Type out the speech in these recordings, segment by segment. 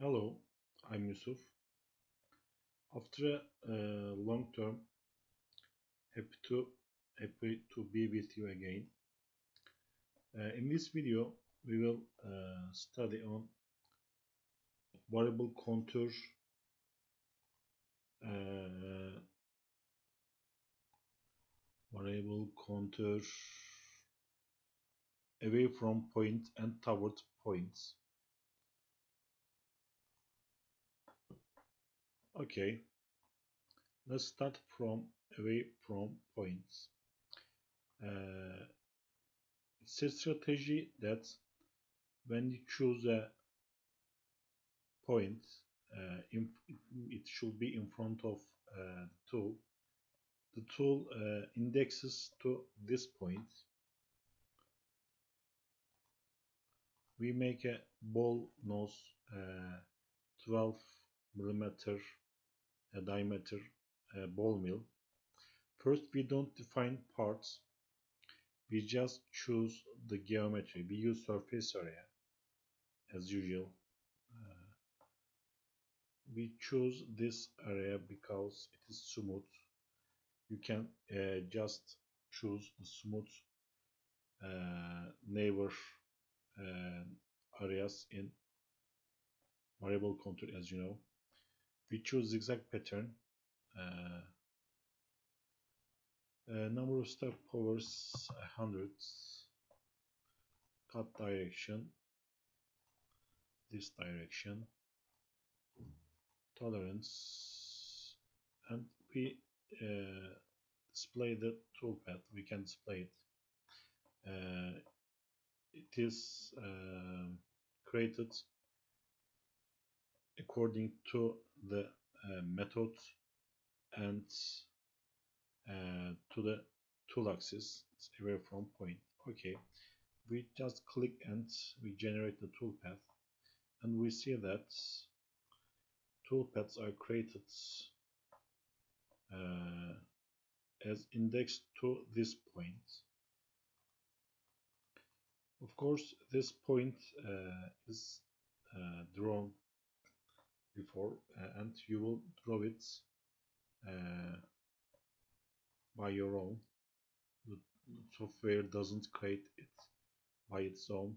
Hello, I'm Yusuf. After a long term, happy to be with you again. In this video, we will study on variable contour, uh, variable contour away from point and toward points. Okay, let's start from away from points. Uh, it's a strategy that when you choose a point, it should be in front of the tool. The tool indexes to this point. We make a ball nose 12 millimeter diameter ball mill. First, we don't define parts. We just choose the geometry. We use surface area as usual. We choose this area because it is smooth. You can just choose the smooth neighbor areas in variable contour. As you know, we choose zigzag pattern. uh, Number of step powers 100, cut direction this direction, tolerance, and we display the toolpath. We can display it. It is created according to the method and to the tool axis. It's away from point. Okay, we just click and we generate the toolpath, and we see that toolpaths are created uh, as index to this point. Of course, this point is drawn before, and you will draw it uh, by your own. The software doesn't create it by its own.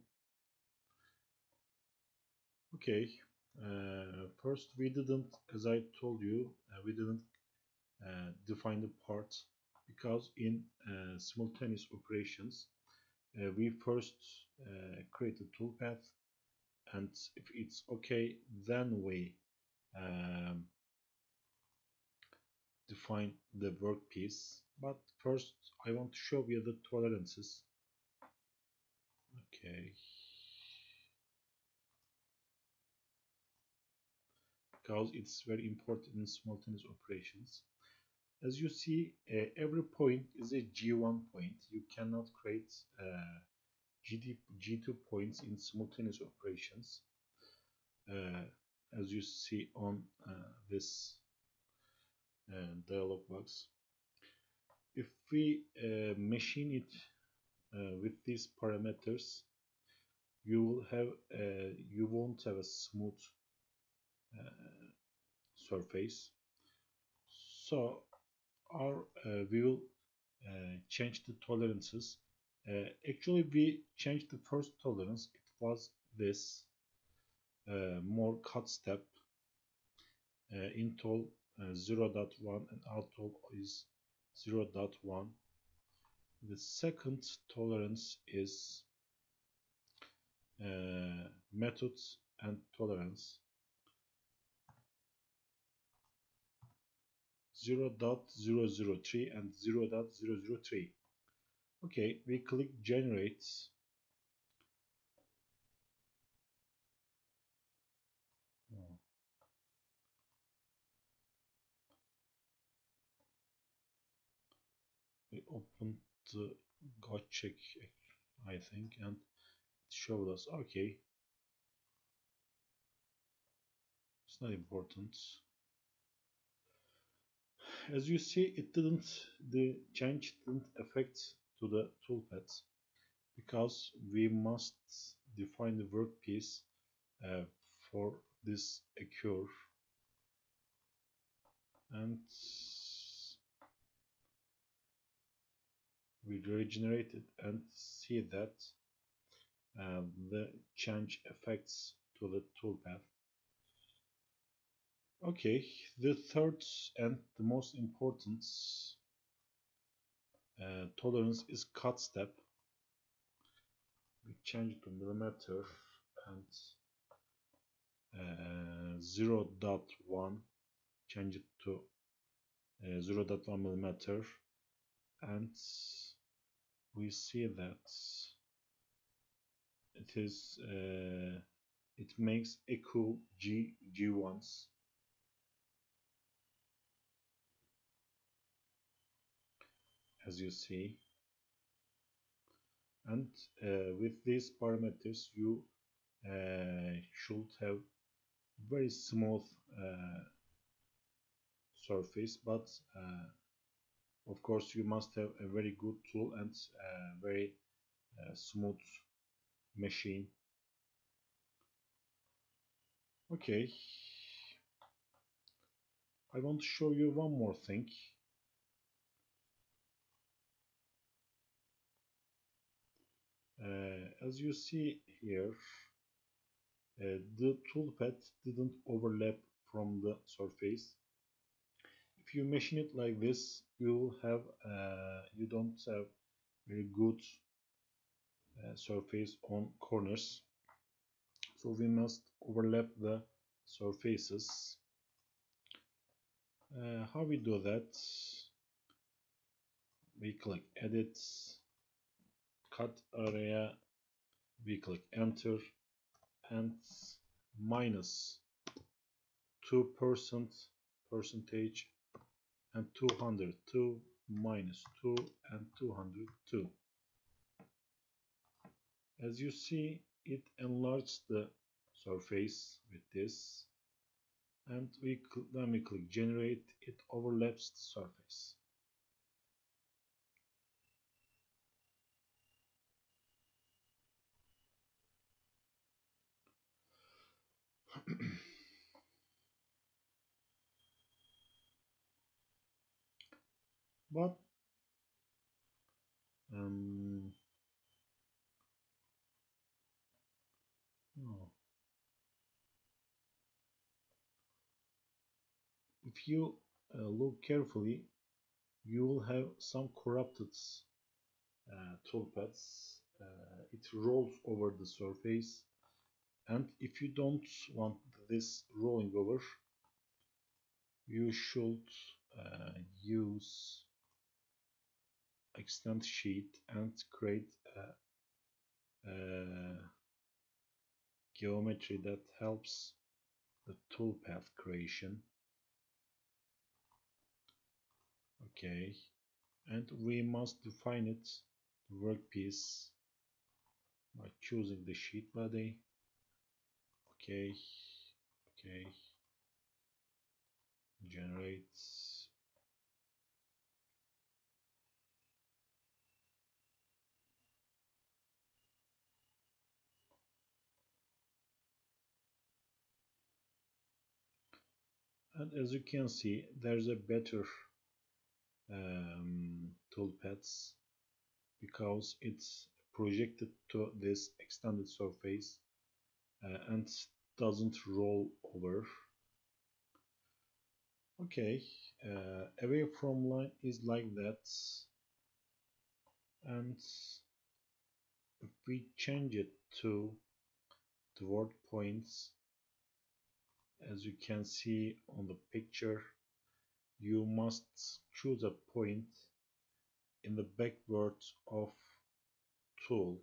Okay, first we didn't, as I told you, we didn't define the part because in simultaneous operations we first create a toolpath, and if it's okay, then we um, define the workpiece. But first I want to show you the tolerances. Okay, because it's very important in simultaneous operations. As you see, every point is a G1 point. You cannot create G2 points in simultaneous operations, uh, as you see on this dialog box. If we machine it with these parameters, you won't have a smooth uh, surface. So we will change the tolerances. Actually, we changed the first tolerance. It was this more cut step. Intol 0.1 and outol is 0.1. The second tolerance is methods and tolerance 0.003 and 0.003. Okay, we click generate. We open the check, I think, and it showed us. Okay, it's not important. As you see, the change didn't affect to the toolpath because we must define the workpiece uh, for this occur, and we regenerate it and see that the change affects to the toolpath. Okay, the third and the most important tolerance is cut step. We change it to millimeter and 0.1, change it to 0.1 millimeter, and we see that it makes equal G1s, as you see, and with these parameters you should have very smooth surface, but of course you must have a very good tool and very smooth machine. Okay, I want to show you one more thing. As you see here, the toolpath didn't overlap from the surface. If you machine it like this, you don't have very good surface on corners, so we must overlap the surfaces. How we do that? We click edit, cut area, we click enter, and minus 2% percentage and 202 minus 2 and 202. As you see, it enlarged the surface with this, and when we click generate, it overlaps the surface. But no. If you look carefully, you will have some corrupted toolpaths. It rolls over the surface, and if you don't want this rolling over, you should use extend sheet and create a geometry that helps the toolpath creation. Okay, and we must define it, the workpiece, by choosing the sheet body. Okay, okay, generates. And as you can see, there's a better toolpaths because it's projected to this extended surface and doesn't roll over. Okay, away from line is like that, and if we change it to toward points, as you can see on the picture, you must choose a point in the backward of tool,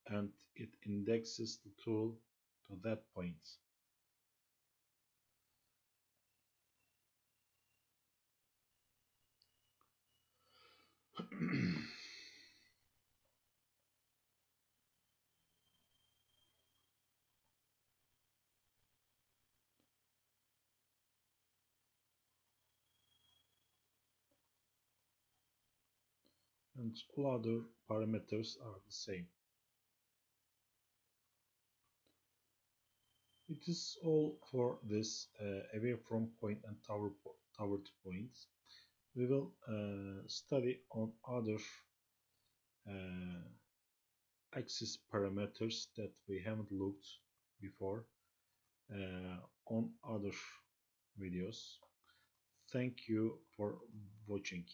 and it indexes the tool to that point. And all other parameters are the same. It is all for this away from point and towered points. We will study on other uh, axis parameters that we haven't looked before on other videos. Thank you for watching.